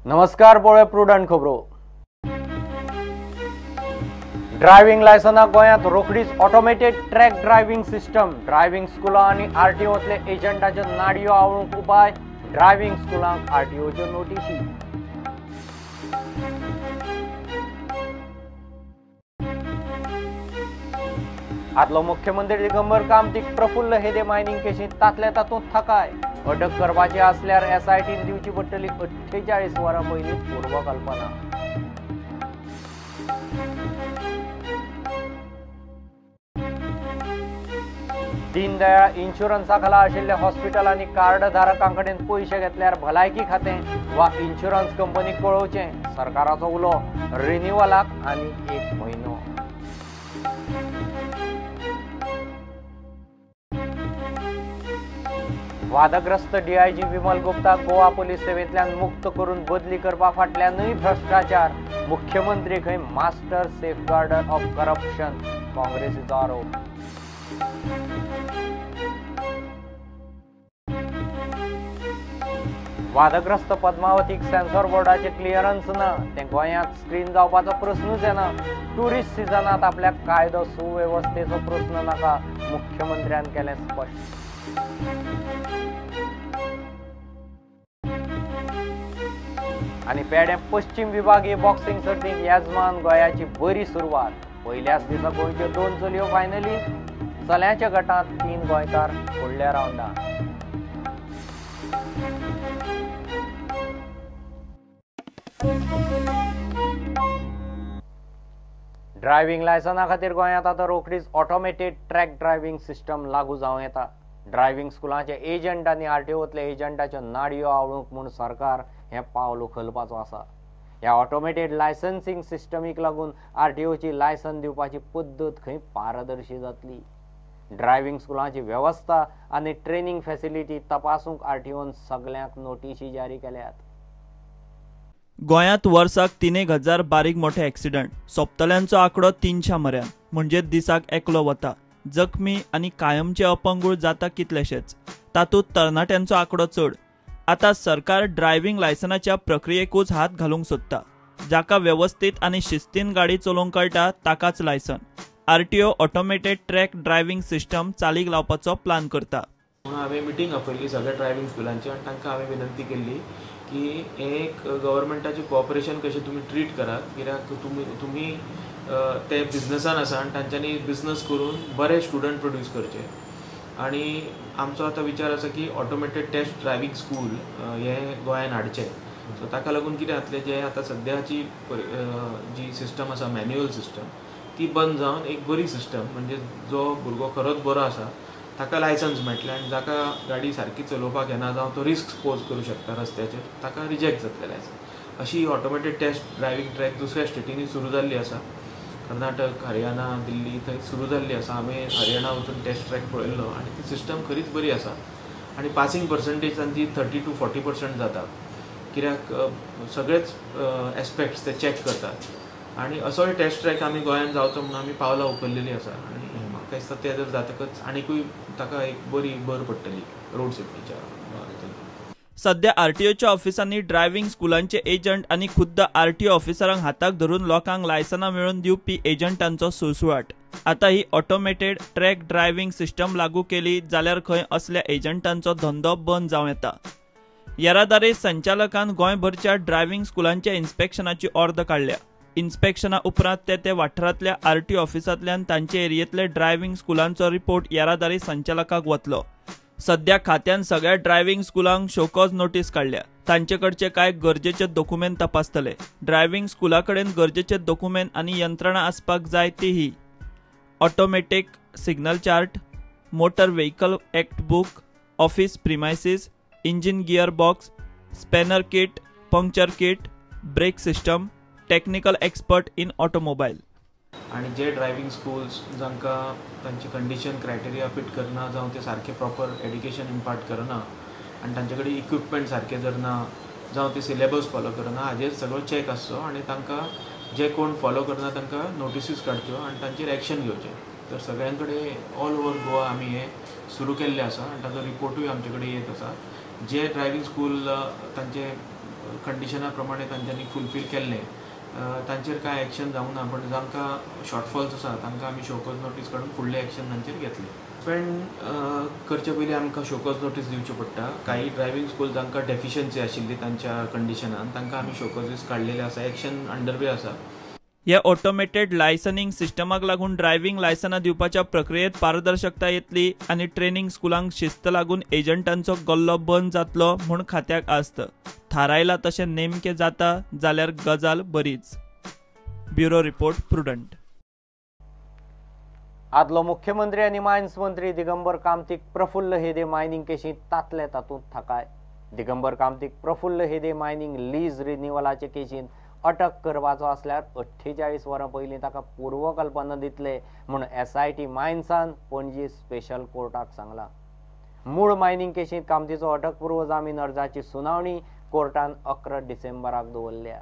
नमस्कार, पळय प्रुडंट खबरो। ड्रायव्हिंग लायसना गोंयांत रोखडीच automated track driving system. Driving स्कुलां आनी आरटीओतले एजंटाच्यो नाडयो आवळूंक उपाय। ड्रायव्हिंग स्कुलांक आरटीओच्यो नोटीशी। आदलो मुख्यमंत्री दिगंबर कामतीक प्रफुल्ल हेदे मायनिंग केशींत तातले तातूंत थाकाय। अटक करपाची असल्यार एसआयटीन दिवची पडटली 48 वरां पयलीं पूर्वकल्पना। दीनदयाळ इन्शुरन्सा खाला आशिल्ल्या हॉस्पिटलांनी कार्ड धारकां कडेन पयशे घेतल्यार भलायकी खातें वा इन्शुरन्स कंपनीक कळोवचें। सरकाराचो उलो, रिन्युअलाक आनी 1 म्हयनो। वादग्रस्त डीआयजी विमल गुप्ताक गोवा पुलीस सेवेंतल्यान मुक्त करून बदली करपा फाटल्यानूय भ्रष्टाचार। मुख्यमंत्री खंय मास्टर सेफगार्डर ऑफ करप्शन, काँग्रेसीचो आरोप। वादग्रस्त पद्मावतीक सेन्सॉर बोर्डाचे क्लियरन्स ना, ते गोंयांत स्क्रीन जावपाचो प्रस्नूच येना। टुरिस्ट सिजनात आपल्या कायदो सुवेवस्थेचो प्रस्न नाका, मुख्यमंत्र्यान केलें स्पश्ट। आनी पेडे पश्चिम विभागीय बॉक्सिंग सर्तीक येजमान गोंयाची बरी सुरवात। पयल्याच दिसा गोंयच्यो 2 चलयो फायनलींत। चल्यांच्या गटांत 3 गोंयकार फुडल्या रावंडात। ड्रायव्हिंग लायसना खातीर गोंयांत आतां रोखडीच ऑटोमेटेड ट्रॅक ड्रायव्हिंग सिस्टम लागू जावं येता। ड्रायव्हिंग स्कुलांचे एजंट आनी आरटीओतले एजंटाच्यो नाडयो आवळूंक म्हूण सरकार हें पावल उखलपाचो आसा। ह्या ऑटोमेटेड लायसन्सिंग सिस्टमीक लागून आरटीओची लायसन दिवपाची पद्दत खंय पारदर्शी जातली। ड्रायव्हिंग स्कुलांची वेवस्था आनी ट्रेनिंग फॅसिलिटी तपासूंक आरटीओन सगळ्यांक नोटीशी जारी केल्यात। गोंयांत वर्साक 3000 बारीक मोठे ॲक्सिडंट, सोंपतल्यांचो आंकडो 300 म्हऱ्यान, म्हणजे दिसाक एकलो वता। जखमी आनी कायमचे अपंगूळ जाता कितलेशेच, तातूंत तरणाट्यांचो आंकडो चड। आतां सरकार ड्रायव्हिंग लायसनाच्या प्रक्रियेकूच हात घालूंक सोदता। जाका वेवस्थीत आनी शिस्तीन गाडी चलोवंक कळटा ताकाच licence. RTO automated track driving system चालीक लावपाचो प्लान करता। हांवें मिटींग आपयली सगळ्या ड्रायव्हिंग स्कुलांची आनी तांकां हांवें विनंती केल्ली की एक गव्हर्मेंटाचें कॉपरेशन कशें तुमी ट्रीट करात, कित्याक तुमी ते बिजनसान आसा आनी तांच्यांनी बिजनस करून बरे स्टुडंट प्रोड्यूस करचे। आनी आमचो आतां विचार आसा की ऑटोमेटेड टेस्ट ड्रायव्हिंग स्कूल हे गोंयांत हाडचे। सो ताका लागून कितें जातलें, जे आतां सद्याची जी सिस्टम आसा मॅन्युअल सिस्टम, ती बंद जावन एक बरी सिस्टम, म्हणजे जो भुरगो खरोच बरो आसा ताका लायसन्स मेळटलें आनी जाका गाडी सारकी चलोवपाक येना जावं तो रिस्क पोज करूं शकता रस्त्याचेर, ताका रिजेक्ट जातलें लायसन्स। अशी ऑटोमेटेड टेस्ट ड्रायव्हिंग ट्रॅक दुसऱ्या स्टेटींनी सुरू जाल्ली आसा। कर्नाटक, हरियाणा, दिल्ली थंय सुरू जाल्ली आसा। हांवें हरियाणा वचून टेस्ट ट्रॅक पळयल्लो आनी ती सिस्टम खरीच बरी आसा। आनी पासींग पर्संटेज तांची 30 to 40% जाता, कित्याक सगळेच एस्पेक्ट्स ते चॅक करतात। आनी असोय टेस्ट ट्रॅक आमी गोंयांत जावचो म्हणून आमी पावलां उखल्लेलीं आसा। आनी म्हाका दिसता ते जर जातकच आनीकूय ताका एक बरी भर पडटली रोड सेफ्टीच्या। सध्या आरटीओच्या ऑफिसांनी ड्रायव्हिंग स्कुलांचे एजंट आनी खुद्द आरटीओ ऑफिसरांक हाताक धरून लोकांक लायसनां मेळोवन दिवपी एजंटांचो सुळसुळाट। आतां ही ऑटोमेटेड ट्रॅक ड्रायव्हिंग सिस्टम लागू केली जाल्यार खंय असल्या एजंटांचो धंदो बंद जावं येता। येरादारी संचालकान गोंयभरच्या ड्रायव्हिंग स्कुलांच्या इन्स्पेक्शनाची ऑर्डर काडल्या। इन्स्पेक्शना उपरांत ते वाठारांतल्या आरटीओ ऑफिसांतल्यान तांचे एरियेंतले ड्रायव्हिंग स्कुलांचो रिपोर्ट येरादारी संचालकाक वतलो। सध्या खात्यान सगळ्या ड्रायव्हिंग स्कुलांक शोकॉज नोटीस काडल्या। तांचे कडचे कांय गरजेचे डॉक्युमेंट तपासतले। ड्रायव्हिंग स्कुला कडेन गरजेचे डॉक्युमेंट आनी यंत्रणा आसपाक जाय ती ही: automatic signal chart, motor vehicle act book, office premises, engine gear box, spanner kit, puncture kit, brake system, technical expert in automobile. आनी जे ड्रायव्हिंग स्कूल्स जांकां तांची कंडिशन क्रायटेरिया फिट करना, जावं ते सारके प्रॉपर एड्युकेशन इम्पार्ट करना आनी तांचे कडेन इक्विपमेंट सारके जर ना, जावं ते सिलेबस फॉलो करना, हाजेर सगळो चॅक आसचो आनी तांकां जे कोण फॉलो करना तांकां नोटिसीस काडच्यो आनी तांचेर एक्शन घेवचें। तर सगळ्यां कडेन ऑल ओवर गोवा आमी हें सुरू केल्लें आसा आनी ताचो रिपोर्टूय आमचे कडेन येत आसा। जे ड्रायव्हिंग स्कूल तांचे कंडिशना प्रमाणे तांच्यांनी फुलफील केल्ले तांचेर कांय एक्शन जावंक ना, पण जांकां शॉर्टफॉल्स आसा तांकां आमी शोकॉज नोटीस काडून फुडलें एक्शन तांचेर घेतलें. सस्पेंड करचे पयलीं आमकां शोकॉज नोटीस दिवची पडटा. काही ड्रायव्हिंग स्कूल जांकां डेफिशियन्सी आशिल्ली तांच्या कंडिशनान तांकां आमी शोकॉजीस काडलेले आसा. एक्शन अंडर वे आसा. ह्या ऑटोमेटेड लायसनिंग सिस्टमाक लागून ड्रायव्हिंग लायसनां दिवपाच्या प्रक्रियेत पारदर्शकता येतली आनी ट्रेनिंग स्कुलांक शिस्त लागून एजंटांचो गल्लो बंद जातलो म्हूण खात्याक आस्त. थारायला तशें नेमकें जाता जाल्यार गजाल बरीच. Bureau report prudent. आदलो मुख्यमंत्री आनी मायन्स मंत्री दिगंबर कामतीक प्रफुल्ल हेदे मायनिंग केशींत तातले तातूंत थाकाय. दिगंबर कामतीक प्रफुल्ल हेदे मायनिंग लीज रिन्युअलाचे केशींत अटक करपाचो असल्यार 48 वरां पयलीं ताका पूर्वकल्पना दितले म्हूण SIT मायन्सान पणजी स्पेशल कोर्टाक सांगलां. मूळ मायनिंग केशींत कामतीचो अटकपूर्व जामीन अर्जाची सुनावणी कोर्टान 11 डिसेंबराक दवरल्या.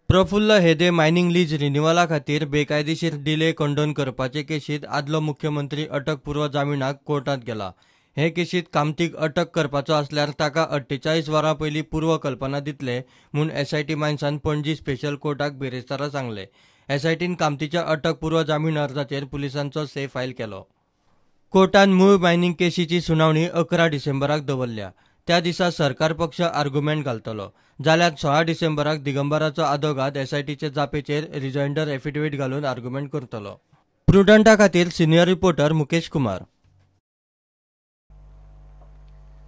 प्रफुल्ल हेदे मायनिंग लीज रिन्युअला खातीर बेकायदेशीर डिले कंडोन करपाचे केशींत आदलो मुख्यमंत्री अटकपूर्व जामिनाक कोर्टांत गेला. हे केशींत कामतीक अटक करपाचो असल्यार ताका 48 वरां पयलीं पूर्व कल्पना दितले म्हूण SIT मायन्सान पणजी स्पेशल कोर्टाक बिरेस्तारा सांगले. SITन कामतीच्या अटकपूर्व जामीन अर्जाचेर पुलिसांचो स्टे फायल केलो. कोर्टान मूळ मायनिंग केशीची सुनावणी 11 डिसेंबराक दवरल्या. त्या दिसा सरकार पक्ष आर्ग्युमेंट घालतलो. जाल्यार 16 डिसेंबराक दिगंबराचो आदोगाद SITचे जापेचेर रिजॉइंडर एफिडेविट घालून आर्ग्युमेंट करतलो. प्रुडंटा खातीर senior reporter Mukesh Kumar.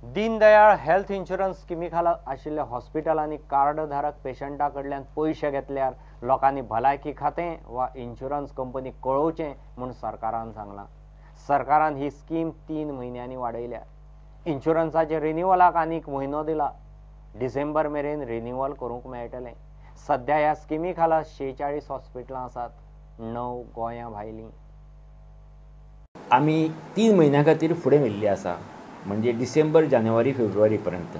Deendayal health insurance स्किमी खाला आशिल्ल्या हॉस्पिटलांनी कार्डधारक पेशंटा कडल्यान पयशे घेतल्यार लोकांनी भलायकी खातें वा इन्शुरन्स कंपनी कळोवचें म्हूण सरकारान सांगलां. सरकारान ही स्कीम 3 म्हयन्यांनी वाडयल्या. इन्शुरन्साचे रिन्युअलाक आनीक म्हयनो दिला. डिसेंबर मेरेन रिन्युअल करूंक मेळटलें. सध्या ह्या स्किमी खाला 46 हॉस्पिटलां आसात. 9 गोंयां भायलीं. आमी 3 म्हयन्यां खातीर फुडें व्हेल्ली आसा, म्हणजे डिसेंबर, जानेवारी, फेब्रुवारी पर्यंत.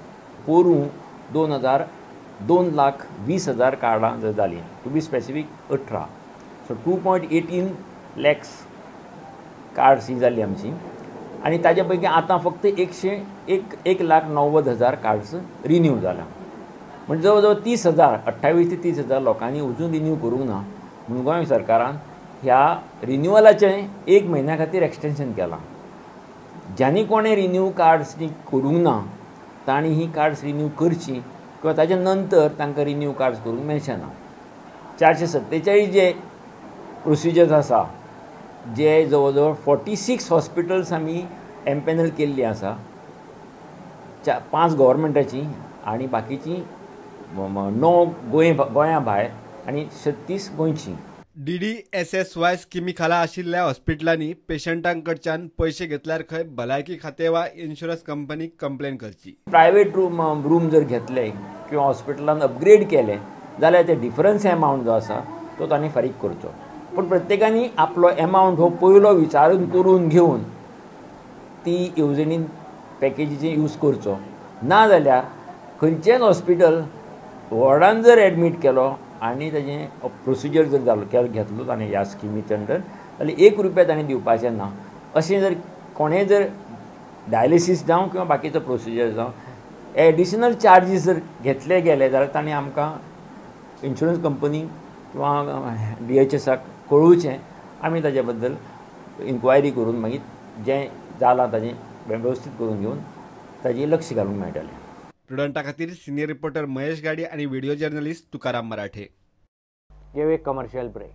पोरूं 2,20,000 कार्डां जर जालीं, to be specific 18, so 2.18 lakhs cards ही जाली आमची. आनी ताजे पैकी आतां फक्त 1,90,000 कार्ड्स रिन्यू जाला. म्हणजे जवळ जवळ 30,000, 28 ते 30,000 लोकांनी अजून रिन्यू करूंक ना म्हणून गोंय सरकारान ह्या रिन्युअलाचें 1 म्हयन्या खातीर एक्सटेन्शन केलां. ज्यांनी कोणें रिन्यू कार्ड्स करूंक ना तांणी ही कार्ड्स रिन्यू करची किंवा ताच्या नंतर तांकां रिन्यू कार्ड्स करूंक मेळचे ना. 447 जे प्रोसिजर्स आसा, जे जवळ जवळ 46 हॉस्पिटल्स आमी एम्पॅनल केल्ली आसा, 5 गव्हर्मेंटाची आनी बाकीची 9 गोंया भायर आनी 36 गोंयची. DDSSY स्किमी खाला आशिल्ल्या हॉस्पिटलांनी पेशंटांकडच्यान पयशे घेतल्यार खंय भलायकी खातें वा इन्शुरन्स कंपनीक कंप्लेन करची. प्रायवेट रूम जर घेतले किंवा हॉस्पिटलान अपग्रेड केले जाल्यार ते डिफरन्स एमावंट जो आसा तो तांणी फारीक करचो. पूण प्रत्येकानी आपलो एमावंट हो पयलो विचारून करून घेवन ती येवजणीन पॅकेजीचे यूज करचो. ना जाल्यार खंयचेच हॉस्पिटल वॉर्डान जर एडमीट केलो आनी ताजें प्रोसिजर जर घेतलो ताणें ह्या स्किमीच्या अंडर, जाल्यार 1 रुपया ताणें दिवपाचें ना. अशें जर कोणें जर डायलिसीस जावं किंवा बाकीचो प्रोसिजर जावं एडिशनल चार्जीस जर घेतले गेले जाल्यार ताणें आमकां इन्शुरन्स कंपनी किंवा DHSाक कळोवचें. आमी ताजे बद्दल इन्क्वायरी करून मागीर जें जालां ताजें वेवस्थीत करून घेवन ताजेर लक्ष घालूंक मेळटलें. प्रुडंटा खातीर सिनियर रिपोर्टर महेश गाडी आनी व्हिडिओ जर्नलिस्ट तुकाराम मराठे. घेऊ एक कमर्शियल ब्रेक.